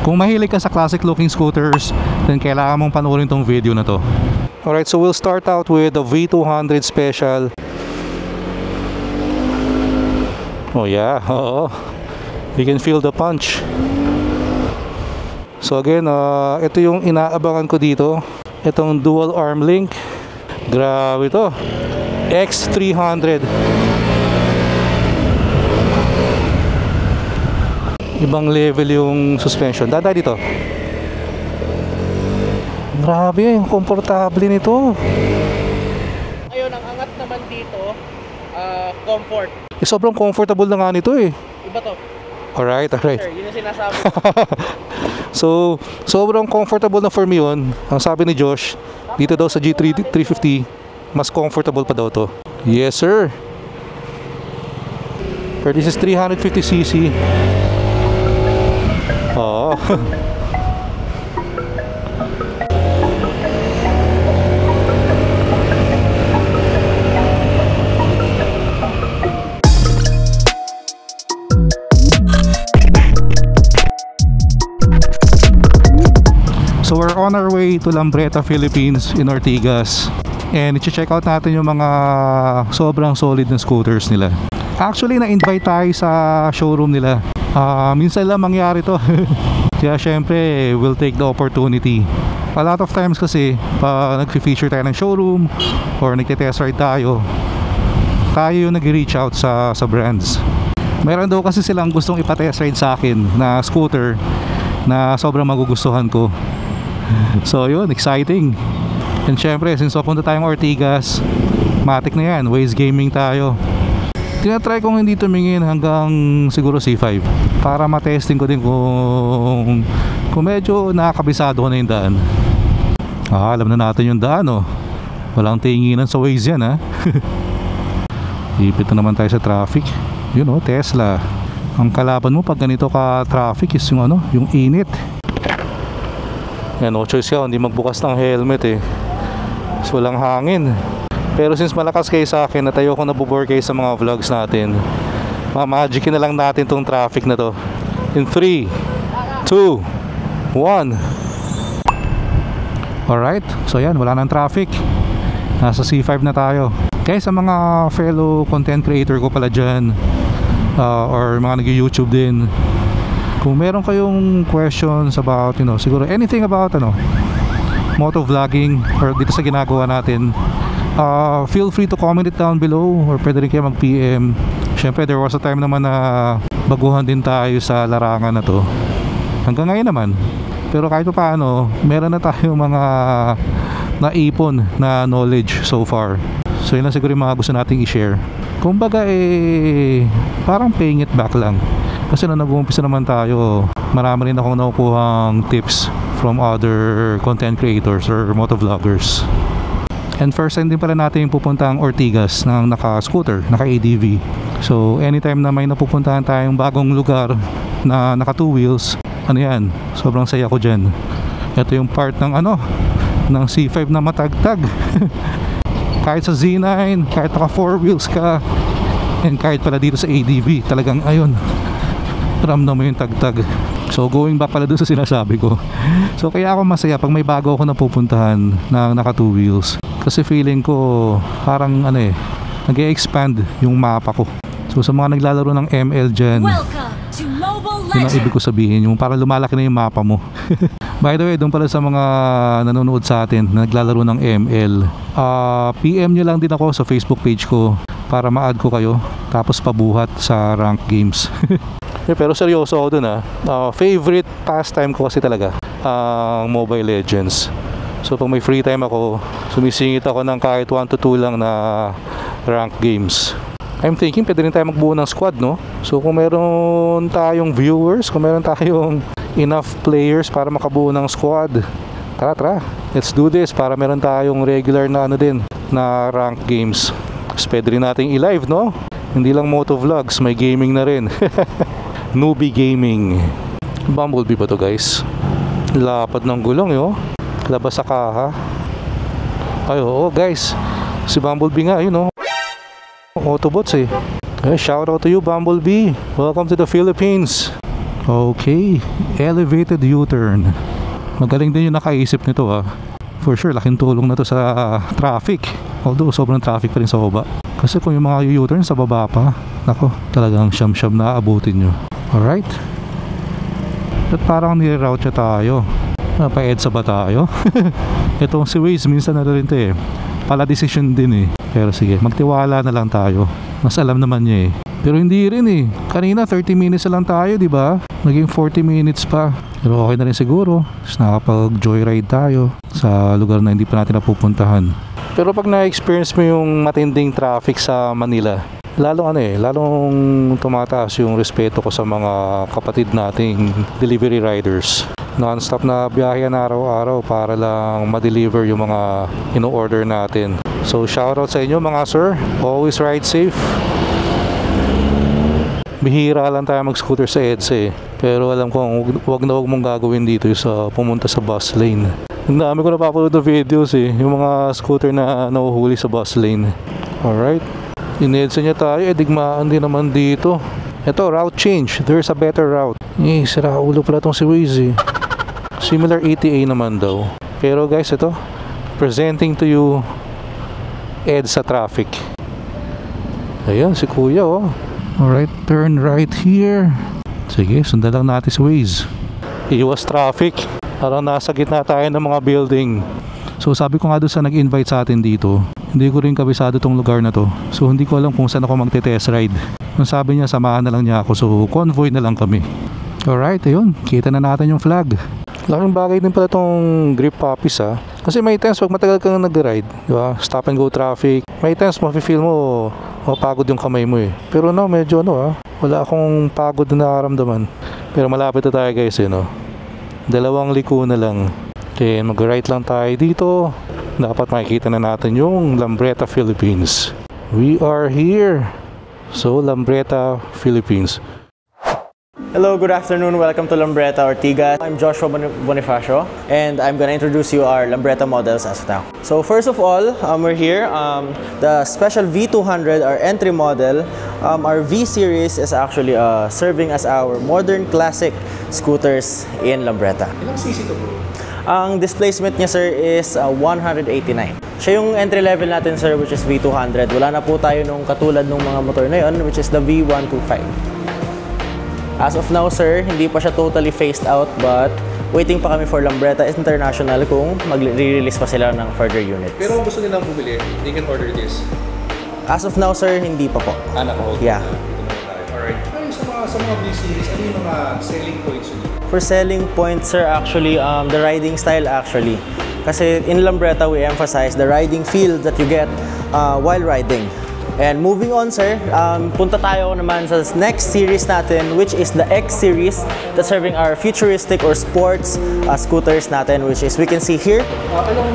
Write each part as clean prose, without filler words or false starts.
Kung mahilig ka sa classic looking scooters, then kailangan mong panoorin tong video na to. Alright, so we'll start out with the V200 Special. Oh yeah, oo. You can feel the punch. So again, ito yung inaabangan ko dito. Itong dual arm link. Grabe to. X300. Ibang level yung suspension. Dada dito. Grabe, yung komportable nito. Ayun, ang angat naman dito, comfort. Sobrang comfortable na nga nito eh. Iba to. Alright. Sir, yun yung sinasabi. So, sobrang comfortable na for me yun. Ang sabi ni Josh, dito daw sa G3 350, mas comfortable pa daw to. Yes sir. But this is 350cc. Oh. So we're on our way to Lambreta, Philippines in Ortigas. And i-check out natin yung mga sobrang solid na scooters nila. Actually, na-invite tayo sa showroom nila. Minsan lang mangyari to. Kaya syempre, we'll take the opportunity. A lot of times kasi, pa nag-feature tayo ng showroom or nagte-test ride tayo yung nag-reach out sa brands. Meron daw kasi silang gustong ipa-test ride sa akin na scooter na sobrang magugustuhan ko. So yun, exciting. And syempre, since papunta tayong Ortigas, matik na yan, Waze Gaming tayo. Tinatry kong hindi tumingin hanggang siguro C5 para matesting ko din kung medyo nakakabisado ko na yung daan. Alam na natin yung daan oh. Walang tinginan sa Waze yan ha. Ipit na naman tayo sa traffic. Yun oh, Tesla. Ang kalaban mo pag ganito ka traffic is yung yung init. No choice ka, hindi magbukas ng helmet eh. So walang hangin. Pero since malakas kayo sa akin at ayoko nabubore kayo sa mga vlogs natin, mamagicin na lang natin tong traffic na to. In 3, 2, 1. Alright, so yan, wala nang traffic. Nasa C5 na tayo. Kaya sa mga fellow content creator ko pala dyan, or mga nag-YouTube din, kung meron kayong questions about, siguro anything about motovlogging or dito sa ginagawa natin, feel free to comment it down below or pwede rin kayo mag-PM. Syempre there was a time naman na baguhan din tayo sa larangan na to. Hanggang ngayon naman. Pero kahit pa paano, meron na tayong mga naipon na knowledge so far. So yun lang siguro yung mga gusto nating i-share. Kumbaga parang paying it back lang. Kasi nung nag-uumpisa naman tayo, marami rin akong nakukuhang tips from other content creators or motovloggers. And first time din pala natin pupunta ang Ortigas ng naka-scooter, naka-ADV. So anytime na may napupuntahan tayong bagong lugar na naka 2 wheels, yan, sobrang saya ko dyan. Ito yung part ng ng C5 na matagtag. Kahit sa Z9, kahit naka 4 wheels ka, and kahit pala dito sa ADV, talagang ramdam mo yung tagtag. So going back pala doon sa sinasabi ko. So kaya ako masaya pag may bago ako napupuntahan na naka 2 wheels. Kasi feeling ko parang nag-e-expand yung mapa ko. So sa mga naglalaro ng ML dyan, yun ang ibig ko sabihin, yung parang lumalaki na yung mapa mo. By the way, doon pala sa mga nanonood sa atin na naglalaro ng ML, PM nyo lang din ako sa Facebook page ko para ma-add ko kayo, tapos pabuhat sa rank games. Pero seryoso ako dun favorite pastime ko kasi talaga ang Mobile Legends. So pag may free time ako, sumisingit ako ng kahit 1 to 2 lang na rank games. I'm thinking pwede rin tayo magbuo ng squad, no? So kung meron tayong viewers, kung meron tayong enough players para makabuo ng squad, tara, let's do this para meron tayong regular na na rank games. Tapos pwede rin nating i-live, no? Hindi lang motovlogs, may gaming na rin. Newbie gaming. Bumblebee ba to guys? Lapad ng gulong labas sa kaha. Ay oo guys, si Bumblebee nga Autobots shout out to you Bumblebee. Welcome to the Philippines. Okay, elevated U-turn. Magaling din yung nakaisip nito ah. For sure, laking tulong na to sa traffic. Although sobrang traffic pa rin sa baba. Kasi kung yung mga U-turn sa baba pa, nako, talagang siyam-siyam na aabutin nyo. Alright. At parang nire-route siya tayo. Pa-EDSA ba tayo? Itong si Waze minsan na rin ito eh. Pala decision din eh. Pero sige, magtiwala na lang tayo. Mas alam naman niya eh. Pero hindi rin eh. Kanina 30 minutes na lang tayo, di ba? Naging 40 minutes pa. Pero okay na rin siguro. Tapos nakapag-joyride tayo sa lugar na hindi pa natin napupuntahan. Pero pag na-experience mo yung matinding traffic sa Manila, lalong tumataas yung respeto ko sa mga kapatid nating delivery riders. Non-stop na biyahe na araw-araw para lang ma-deliver yung mga ino-order natin. So shoutout sa inyo mga sir. Always ride safe. Bihira lang tayo mag-scooter sa EDSA eh. Pero alam ko, wag mong gagawin dito sa pumunta sa bus lane. Ang dami ko napapanood na videos eh. Yung mga scooter na nahuhuli sa bus lane. Alright. In-EDSA niya tayo, digmaan din naman dito. Ito, route change. There's a better route. Sira ulo pala itong si Waze eh. Similar ETA naman daw. Pero guys, ito. Presenting to you EDSA traffic. Ayan, si kuya oh. Alright, turn right here. Sige, sundan lang natin si Waze. Iwas traffic. Parang nasa gitna tayo ng mga building. So sabi ko nga doon sa nag-invite sa atin dito, hindi ko rin kabisado tong lugar na to. So hindi ko alam kung saan ako magte-test ride. Ang sabi niya, samahan na lang niya ako. So convoy na lang kami. Alright, ayun. Kita na natin yung flag. Laking bagay din pala itong grip puppies ha. Kasi may times pag matagal kang nag-ride, di ba? Stop and go traffic. May times mafe-feel mo mapagod yung kamay mo eh. Pero no, medyo wala akong pagod na nararamdaman. Pero malapit na tayo guys eh no. 2 liko na lang. Then mag-right lang tayo dito. Dapat makikita na natin yung Lambretta, Philippines. We are here. So Lambretta, Philippines. Hello, good afternoon. Welcome to Lambretta, Ortigas. I'm Joshua Bonifacio, and I'm gonna introduce you our Lambretta models as of now. So first of all, we're here. The special V200, our entry model. Our V series is actually serving as our modern classic scooters in Lambretta. Ilang cc to bro? Ang displacement niya sir is 189. Siya yung entry level natin sir, which is V200. Wala na po tayo nung katulad ng mga motor na yun, which is the V125. As of now sir, hindi pa siya totally phased out, but waiting pa kami for Lambretta International kung mag-release pa sila ng further units. Pero kung gusto nilang bumili, they can order this? As of now sir, hindi pa po. Naka-hold. Yeah. Alright. Ayun, sa mga V-series, ano yung mga selling points nyo? For selling points sir, actually, the riding style actually. Kasi in Lambretta, we emphasize the riding feel that you get while riding. And moving on sir, punta tayo naman sa next series natin, which is the X series, that's serving our futuristic or sports scooters natin, which is we can see here.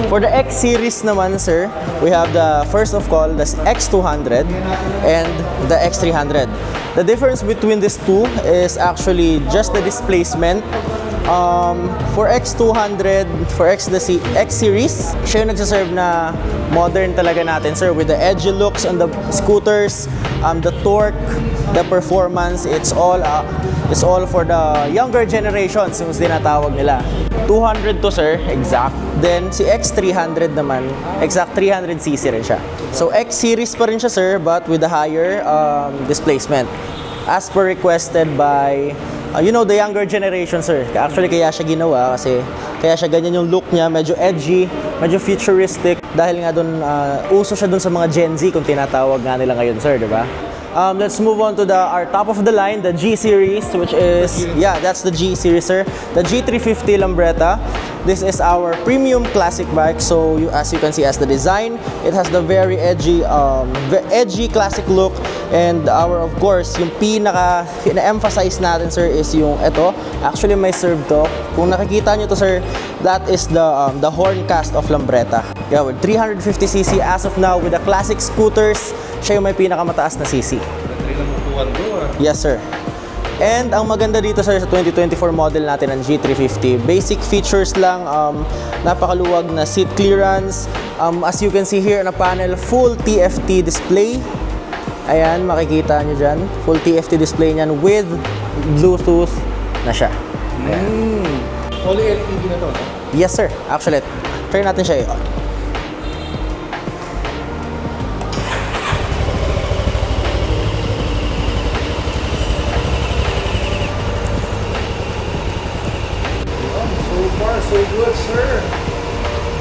For the X series naman sir, we have the first of all, the X200 and the X300. The difference between these two is actually just the displacement. For X200, for X series, siya yung nagsaserve na modern talaga natin sir, with the edgy looks on the scooters, the torque, the performance, it's all for the younger generations, yung tinatawag nila. 200 to sir, exact. Then si X300 naman, exact 300cc rin siya. So X series pa rin siya sir, but with a higher displacement, as per requested by the younger generation sir. Actually kaya siya ginawa kasi kaya siya ganyan yung look niya, medyo edgy, medyo futuristic, dahil nga doon uso siya doon sa mga Gen Z kung tinatawag nga nila ngayon sir, di ba? Let's move on to our top of the line, the G series, which is, yeah, that's the G series sir, the G350 Lambretta. This is our premium classic bike. So as you can see, as the design, it has the very edgy classic look. And of course, yung na-emphasize natin sir is yung ito. Actually may serve to. Kung nakikita nyo to sir, that is the horn cast of Lambretta. Yeah, with 350cc as of now, with the classic scooters, siya yung may pinakamataas na cc. Yes sir. And ang maganda dito sir sa 2024 model natin ng G350, basic features lang, napakaluwag na seat clearance. As you can see here na panel, full TFT display. Ayan, makikita nyo dyan. Full TFT display nyan with Bluetooth na siya. Only LED na to, no? Yes sir, actually, turn natin siya i-on. So far, so good, sir.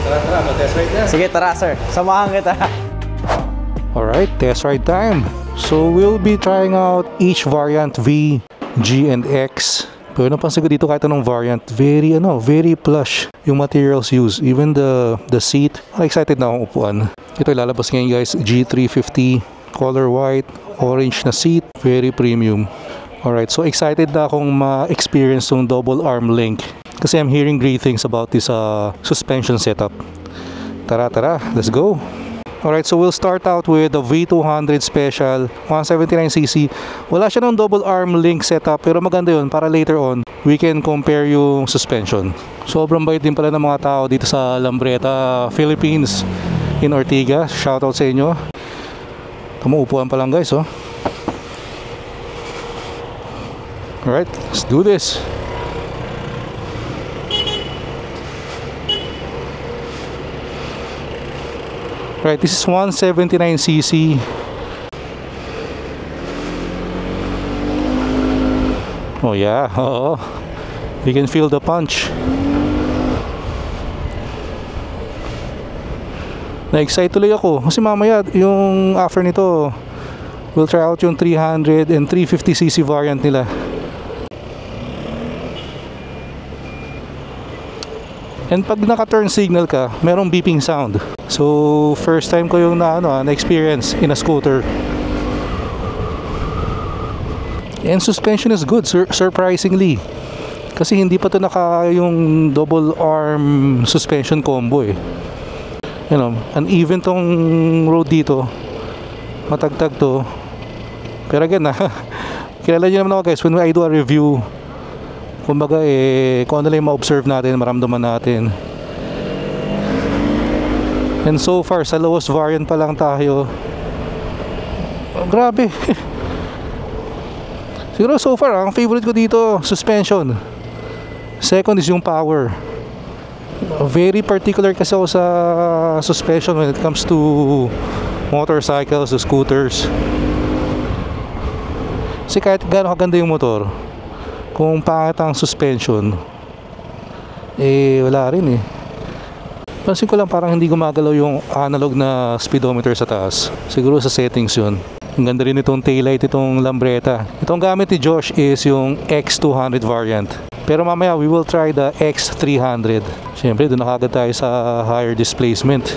Tara, mag-test ride na. Sige, tara sir, samahan kita. Alright, test ride time. So we'll be trying out each variant V, G, and X. Pero napansin ko dito kahit anong variant, very plush yung materials used. Even the seat, excited na akong upuan. Ito ilalabas ngayon guys, G350, color white, orange na seat, very premium. Alright, so excited na akong ma-experience yung double arm link. Kasi I'm hearing great things about this suspension setup. Tara, let's go. Alright, so we'll start out with the V200 Special 179cc. Wala siya ng double arm link setup pero maganda yun para later on we can compare yung suspension. Sobrang bait din pala ng mga tao dito sa Lambreta, Philippines in Ortigas. Shoutout sa inyo. Tumuupuan pa lang guys, oh. Alright, let's do this. Right, this is 179cc. Oh yeah, oo. You can feel the punch. Na-excite tuloy ako kasi mamaya yung after nito we'll try out yung 300 and 350cc variant nila. And pag naka-turn signal ka, merong beeping sound. So, first time ko yung na-experience in a scooter. And suspension is good, surprisingly. Kasi hindi pa to yung double arm suspension combo eh. You know, uneven tong road dito. Matagtag to. Pero again kilala nyo naman ako guys, when I do a review, kumbaga kung ano lang yung ma-observe natin, maramdaman natin. And so far, sa lowest variant pa lang tayo. Oh, grabe. Siguro so far, ang favorite ko dito, suspension. Second is yung power. Very particular kasi ako sa suspension when it comes to motorcycles, scooters. Kasi kahit gaano kaganda yung motor, kung pangit ang suspension, wala rin eh. Pansin ko lang parang hindi gumagalaw yung analog na speedometer sa taas. Siguro sa settings yun. Ang ganda rin itong taillight, itong Lambreta. Itong gamit ni Josh is yung X200 variant. Pero mamaya we will try the X300. Siyempre doon nakagad tayo sa higher displacement.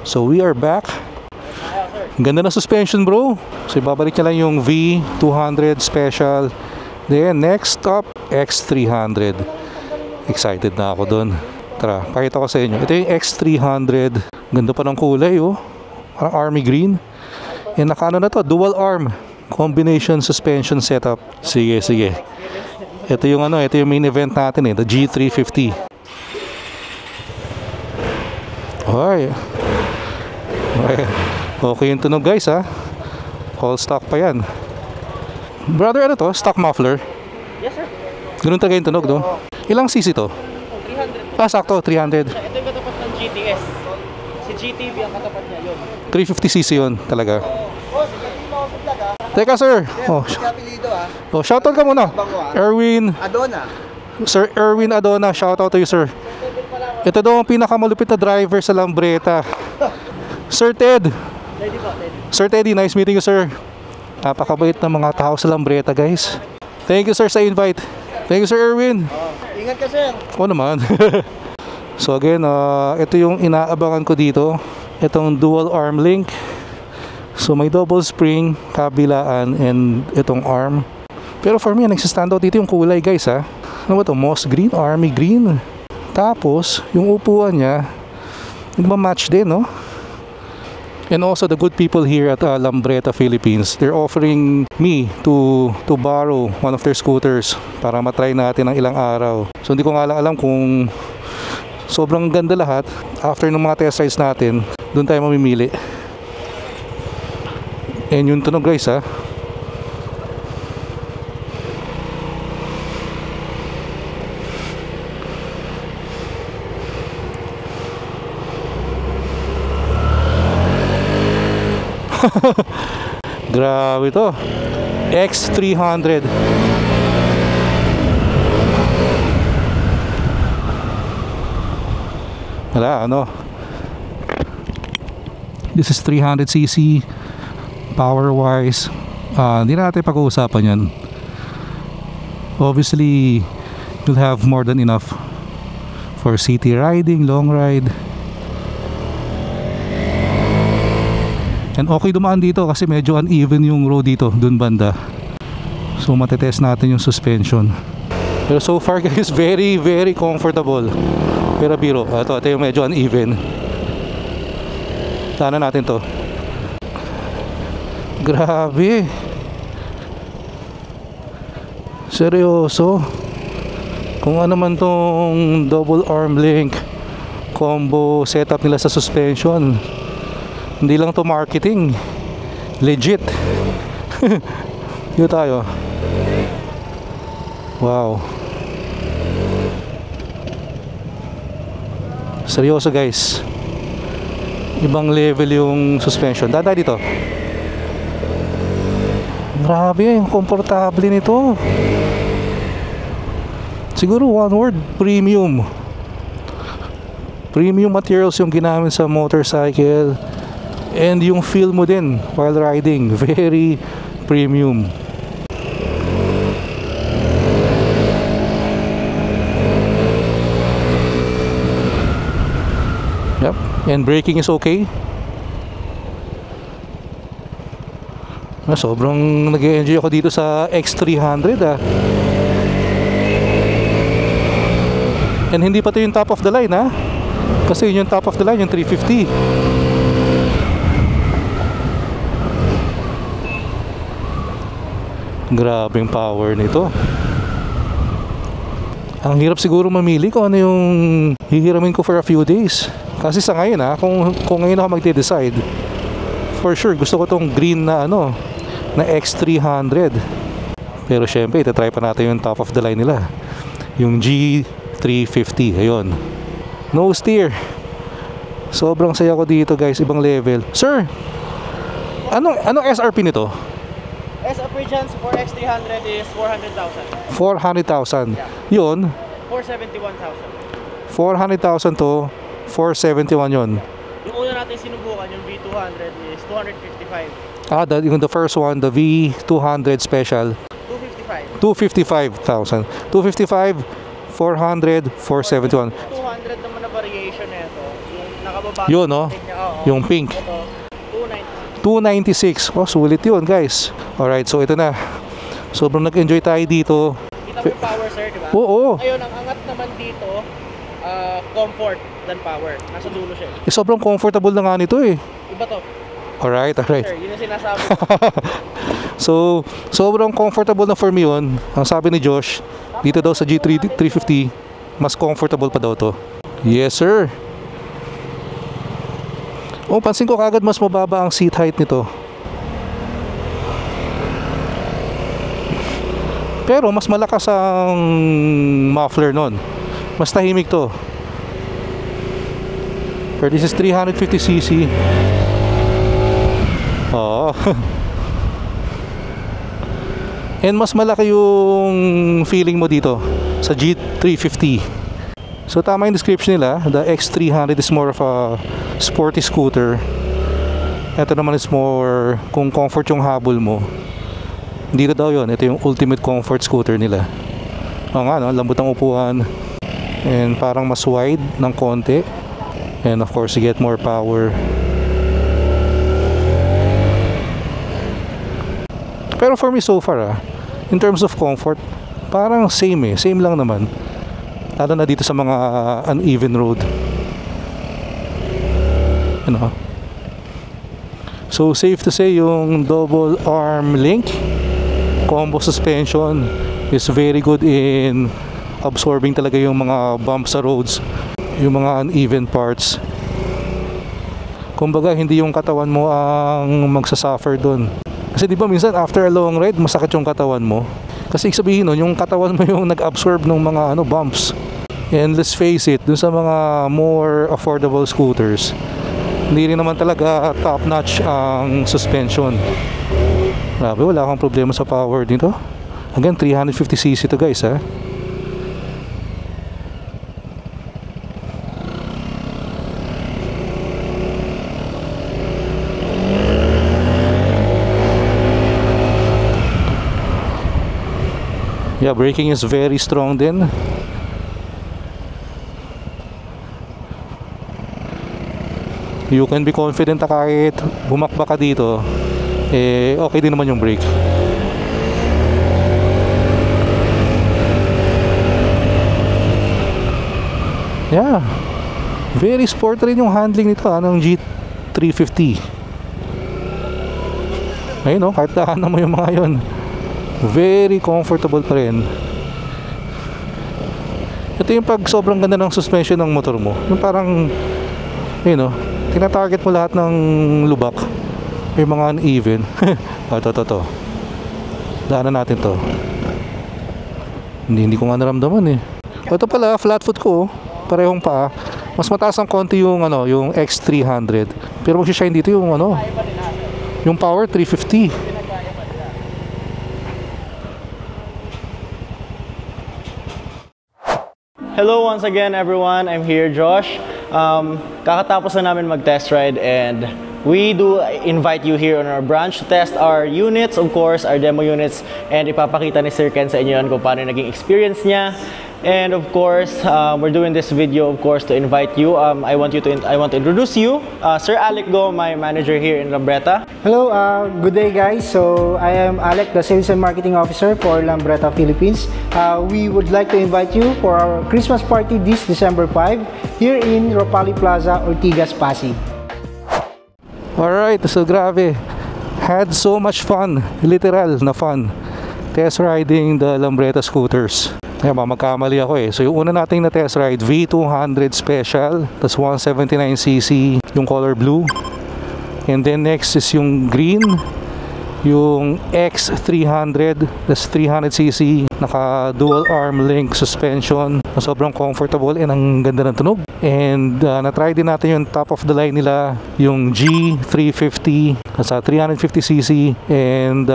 So we are back. Ang ganda na suspension bro. So ibabalik niya lang yung V200 Special. Then next up, X300. Excited na ako doon. Tara, pakita ko sa inyo. Ito yung X300. Ganda pa ng kulay, oh. Parang army green. And naka na to, dual arm combination suspension setup. Sige. Ito yung ito yung main event natin the G350. Okay. Okay yung tunog guys ha. All stock pa yan. Brother, ano to? Stock muffler? Yes sir. Ganun talaga yung tunog, no? Ilang cc to? 300. Sakto, 300. Ito yung katapat ng GTS. Si GTV ang katapat niya yun. 350cc yun talaga. Teka sir. Shoutout ka muna. Erwin Adona. Sir Erwin Adona, shoutout to you sir. Ito daw ang pinakamalupit na driver sa Lambreta. Sir Ted. Sir Teddy, nice meeting you sir. Napakabait ng mga tao sa Lambreta guys. Thank you sir sa invite. Thank you sir Erwin. Ingat ka sir. Oo naman. So again, ito yung inaabangan ko dito. Itong dual arm link. So may double spring, kabilaan, and itong arm. Pero for me, nagsistand out dito yung kulay guys ha. Ano ba ito? Moss green, army green. Tapos, yung upuan niya, nagmamatch din no? And also the good people here at Lambreta, Philippines, they're offering me to borrow one of their scooters para matry natin ng ilang araw. So hindi ko nga lang alam kung sobrang ganda lahat. After ng mga test rides natin, doon tayo mamimili. And yung tunog guys ha. Grabe to. X300. Wala, ano. This is 300cc. Power wise, hindi natin pag-uusapan yan. Obviously, you'll have more than enough for city riding, long ride. And okay dumaan dito kasi medyo uneven yung road dito, dun banda. So matetest natin yung suspension. Pero so far guys, very very comfortable. Pero biro, ito yung medyo uneven. Sana natin to. Grabe. Seryoso. Kung ano man tong double arm link combo setup nila sa suspension, hindi lang to marketing, legit. Dito tayo. Wow. Seryoso guys. Ibang level yung suspension. Dada dito. Grabe, komportable nito. Siguro one word, premium. Premium materials yung ginamit sa motorcycle. And yung feel mo din while riding, very premium. Yep, and braking is okay. Sobrang nag-enjoy ako dito sa X300 ah. And hindi pa to yung top of the line ah. Kasi yun yung top of the line, yung 350. Grabing power nito. Ang hirap siguro mamili kung ano yung hihiramin ko for a few days. Kasi sa ngayon kung ngayon ako magde-decide, for sure gusto ko tong green na na X300. Pero syempre itatry pa natin yung top of the line nila, yung G350. Ayun, no steer. Sobrang saya ko dito guys, ibang level. Sir, anong SRP nito? SRP dyan for X300 is 400,000. 400,000. Yeah. Yun, 471,000. 400,000 to 471 yun. Yung una natin sinubukan, yung V200 is 255. The first one, the V200 special, 255. 255,000. 255, 400, 471. 200 naman na variation nito. Yung nakababa. Yun, no? Yung pink. Ito, 296. Oh, sulit yun, guys. Alright, so ito na. Sobrang nag-enjoy tayo dito. Kita mo yung power, sir, di ba? Oo. Ngayon, ang angat naman dito, comfort than power. Nasa dulo siya. Sobrang comfortable na nga nito eh. Iba to. Alright. Sir, yun yung sinasabi ko. So, sobrang comfortable na for me yun. Ang sabi ni Josh, dito daw sa G350, mas comfortable pa daw to. Yes, sir. Oh, pansin ko kagad mas mababa ang seat height nito. Pero mas malakas ang muffler nun. Mas tahimik to. Pero this is 350cc. Oo. And mas malaki yung feeling mo dito sa G350. So tama yung description nila. The X300 is more of a sporty scooter. Ito naman is more kung comfort yung habol mo. Dito daw yun. Ito yung ultimate comfort scooter nila. O nga, no? Lambot ang upuan. And parang mas wide ng konti. And of course, you get more power. Pero for me so far, in terms of comfort, parang same eh. Same lang naman. Lalo na dito sa mga uneven road. So safe to say yung double arm link combo suspension is very good in absorbing talaga yung mga bumps sa roads, yung mga uneven parts. Kumbaga hindi yung katawan mo ang magsasuffer doon. Kasi di ba minsan after a long ride masakit yung katawan mo. Kasi sabihin nun, yung katawan mo yung nag-absorb ng mga bumps. And let's face it, dun sa mga more affordable scooters, Hindi rin naman talaga top notch ang suspension. Grabe, wala akong problema sa power dito. Again, 350cc to guys ha. Yeah, braking is very strong din. You can be confident na kahit bumakba ka dito, eh okay din naman yung brake. Yeah, very sport rin yung handling nito ng G350. Ayun no, kahit daanan mo yung mga yon, very comfortable pa rin. Ito yung pag sobrang ganda ng suspension ng motor mo, yung parang yun no, tinatarget mo lahat ng lubak, yung mga uneven. to daanan natin to. Hindi ko nga naramdaman eh. Ito pala, flat foot ko, parehong paa. Mas mataas ang konti yung yung X300, pero magsishine dito yung yung power 350. Hello once again everyone, I'm here Josh. Kakatapos na namin mag-test ride and we do invite you here on our branch to test our units, of course, our demo units, and ipapakita ni Sir Ken sa inyo kung paano naging experience niya. And of course, we're doing this video, of course, to invite you. I want to introduce you, Sir Alec Go, my manager here in Lambretta. Hello, good day guys. So I am Alec, the Sales and Marketing Officer for Lambretta Philippines. We would like to invite you for our Christmas party this December 5 here in Ropali Plaza, Ortigas, Pasig. Alright, so grabe. Had so much fun, literal na fun, test riding the Lambretta scooters. Kaya magkamali ako eh. So yung una nating na test ride, V200 Special, tas 179cc, yung color blue. And then next is yung green, yung X300, tas 300cc, naka dual arm link suspension, sobrang comfortable and ang ganda ng tunog. And na-try din natin yung top of the line nila, yung G350 sa 350cc, and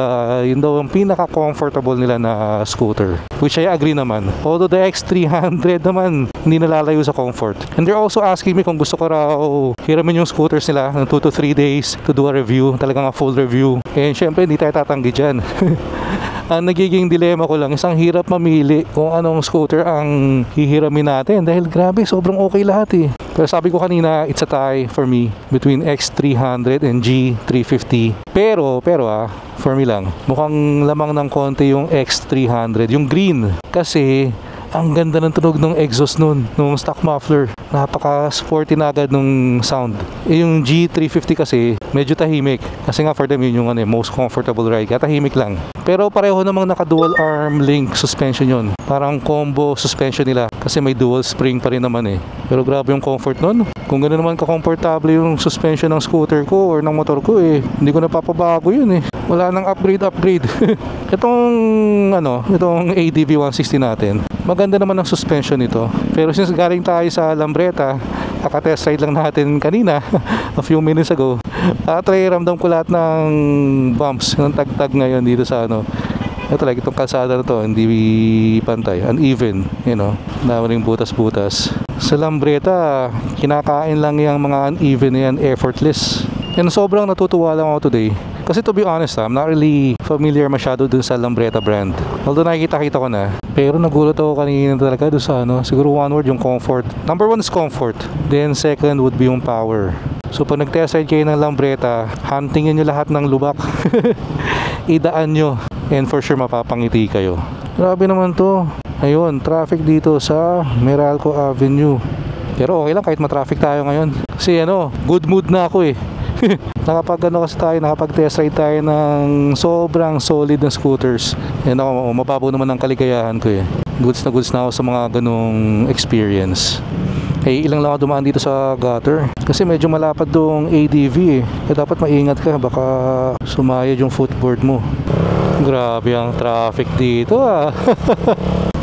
yun daw yung pinaka-comfortable nila na scooter, which I agree naman. Although the X300 naman hindi nalalayo sa comfort. And they're also asking me kung gusto ko raw hiramin yung scooters nila ng 2 to 3 days to do a review, talagang a full review. And syempre hindi tayo tatanggi dyan. Ang nagiging dilema ko lang, isang hirap mamili kung anong scooter ang hihiramin natin dahil grabe, sobrang okay lahat eh. Pero sabi ko kanina, it's a tie for me between X300 and G350. Pero for me lang, mukhang lamang ng konti yung X300, yung green. Kasi ang ganda ng tunog ng exhaust nun, nung stock muffler. Napaka-sporty na agad nung sound. Yung G350 kasi, medyo tahimik. Kasi nga for them yun yung most comfortable ride. Kaya tahimik lang. Pero pareho namang naka-dual arm link suspension yun. Parang combo suspension nila. Kasi may dual spring pa rin naman eh. Pero grabe yung comfort nun. Kung gano'n naman ka-comfortable yung suspension ng scooter ko or ng motor ko eh, hindi ko napapabago yun eh. Wala nang upgrade. Itong ADV 160 natin, maganda naman ang suspension nito. Pero since galing tayo sa Lambretta, kaka-test ride lang natin kanina, a few minutes ago, try ramdam ko lahat ng bumps, ng tagtag ngayon dito sa ito like itong kalsada na to, hindi pantay, uneven, daming butas-butas. Sa Lambretta, kinakain lang yung mga uneven yan, effortless. And sobrang natutuwa lang ako today. Kasi to be honest, I'm not really familiar masyado dun sa Lambretta brand. Although nakikita ko na. Pero nagulat ako kanina talaga dun sa siguro one word, yung comfort. Number one is comfort. Then second would be yung power. So pag nag-test ride kayo ng Lambretta, huntingin nyo lahat ng lubak. Idaan nyo. And for sure mapapangiti kayo. Grabe naman to. Ayun, traffic dito sa Meralco Avenue. Pero okay lang kahit matraffic tayo ngayon. Kasi good mood na ako eh. Nakapag-test ride tayo ng sobrang solid na scooters. And ako, mababaw naman ang kaligayahan ko eh. Goods na ako sa mga ganong experience. Ilang lang ako dumaan dito sa gutter. Kasi medyo malapad doong ADV eh. Kaya dapat maingat ka, baka sumayad yung footboard mo. Grabe ang traffic dito ah.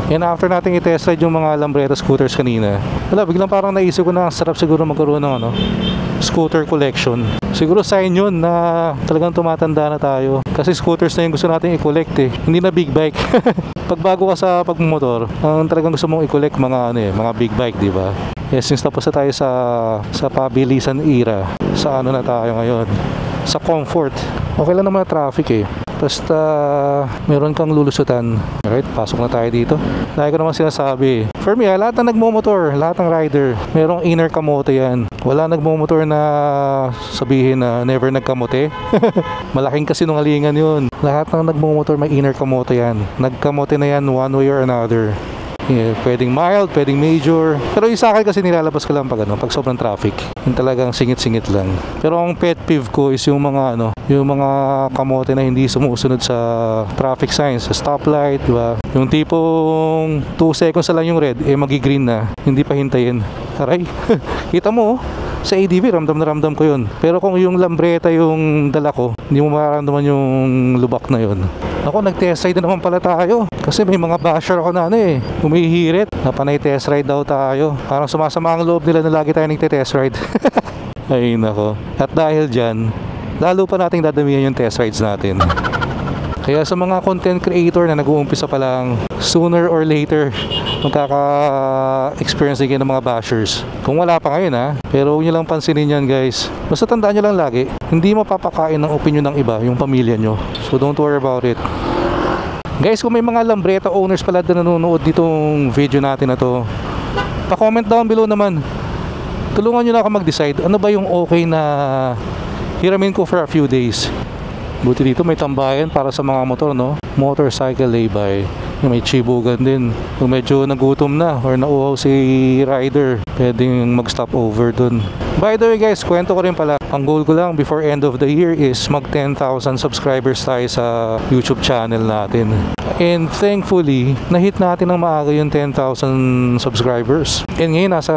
And after nating i-test ride yung mga Lambretta scooters kanina, biglang parang naisip ko na sarap siguro magkaroon ng scooter collection. Siguro sign yun na talagang tumatanda na tayo. Kasi scooters na yung gusto natin i-collect eh. Hindi na big bike. Pag bago ka sa pagmumotor, ang talagang gusto mong i-collect mga mga big bike, di ba? Yes, since tapos na tayo sa pabilisan era, sa ano na tayo ngayon, sa comfort. Okay lang naman na traffic eh. Basta meron kang lulusutan. Alright, pasok na tayo dito. Dahil ko naman sinasabi, for me, lahat ng nagmumotor, lahat ng rider, merong inner kamote yan. Wala nagmumotor na sabihin na never nagkamote. Malaking kasinungalingan yun. Lahat ng nagmumotor may inner kamote yan. Nagkamote na yan one way or another. Yeah, pwedeng mild, pwedeng major. Pero yung sa akin kasi nilalabas ko lang pag sobrang traffic. Yung talagang singit-singit lang. Pero ang pet peeve ko is yung mga yung mga kamote na hindi sumusunod sa traffic signs, sa stoplight, di ba? Yung tipong 2 seconds na lang yung red, magi-green na, hindi pa hintayin. Aray, kita mo, sa ADV, ramdam na ramdam ko yun. Pero kung yung lambreta yung dala ko, hindi mo mararamdaman yung lubak na yun. Ako, nag-test ride na naman pala tayo. Kasi may mga basher ako na humihirit. Napanay test ride daw tayo. Parang sumasama ang loob nila na lagi tayo nagte-test ride. Ay nako. At dahil dyan, lalo pa nating dadamihan yung test rides natin. Kaya sa mga content creator na nag-uumpisa pa lang, sooner or later, magkaka-experience din kayo ng mga bashers. Kung wala pa ngayon pero huwag nyo lang pansinin yan guys. Basta tandaan nyo lang lagi, hindi mapapakain ng opinion ng iba yung pamilya nyo. So don't worry about it. Guys, kung may mga lambreta owners pala na nanonood ditong video natin na to, pa-comment down below naman. Tulungan nyo na ako mag-decide ano ba yung okay na hiramin ko for a few days. Buti dito may tambayan para sa mga motor, motorcycle lay-by. May chibugan din. Kung medyo nagutom na or nauhaw si rider, pwedeng mag-stop over dun. By the way guys, kwento ko rin pala, ang goal ko lang before end of the year is mag 10,000 subscribers tayo sa YouTube channel natin. And thankfully, na-hit natin ng maaga yung 10,000 subscribers. And ngayon nasa,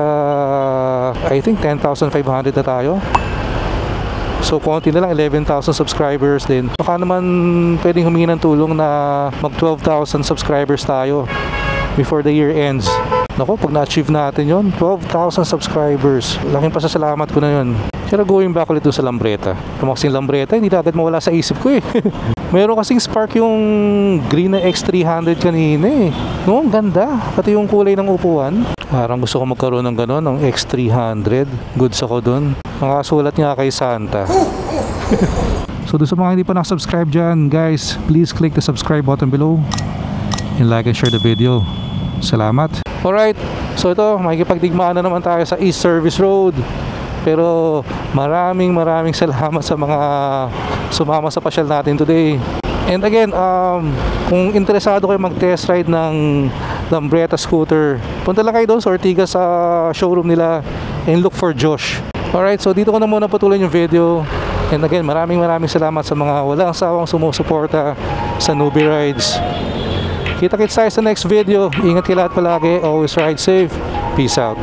I think 10,500 na tayo. So konti na lang, 11,000 subscribers din. Baka naman pwedeng humingi ng tulong na mag 12,000 subscribers tayo before the year ends. Naku, pag na-achieve natin yon, 12,000 subscribers. Laking pasasalamat ko na yun. Pero going back ulit doon sa lambreta. Tumaksing lambreta, hindi na agad mawala sa isip ko eh. Meron kasing spark yung green na X300 kanina eh. No, ang ganda. Pati yung kulay ng upuan. Parang gusto ko magkaroon ng gano'n, ng X300. Goods ako doon. Makasulat nga kay Santa. So doon sa mga hindi pa nakasubscribe dyan, guys, please click the subscribe button below and like and share the video. Salamat. Alright, so ito, makikipagdigmaan na naman tayo sa East Service Road. Pero maraming salamat sa mga sumama sa pasyal natin today. And again, kung interesado kayo mag-test ride ng Lambretta scooter, punta lang kayo doon sa Ortigas sa showroom nila and look for Josh. Alright, so dito ko na muna patuloy yung video. And again, maraming salamat sa mga walang sawang sumusuporta sa Newbie Rides. Kita-kits tayo sa next video. Ingat kayo lahat palagi. Always ride safe. Peace out.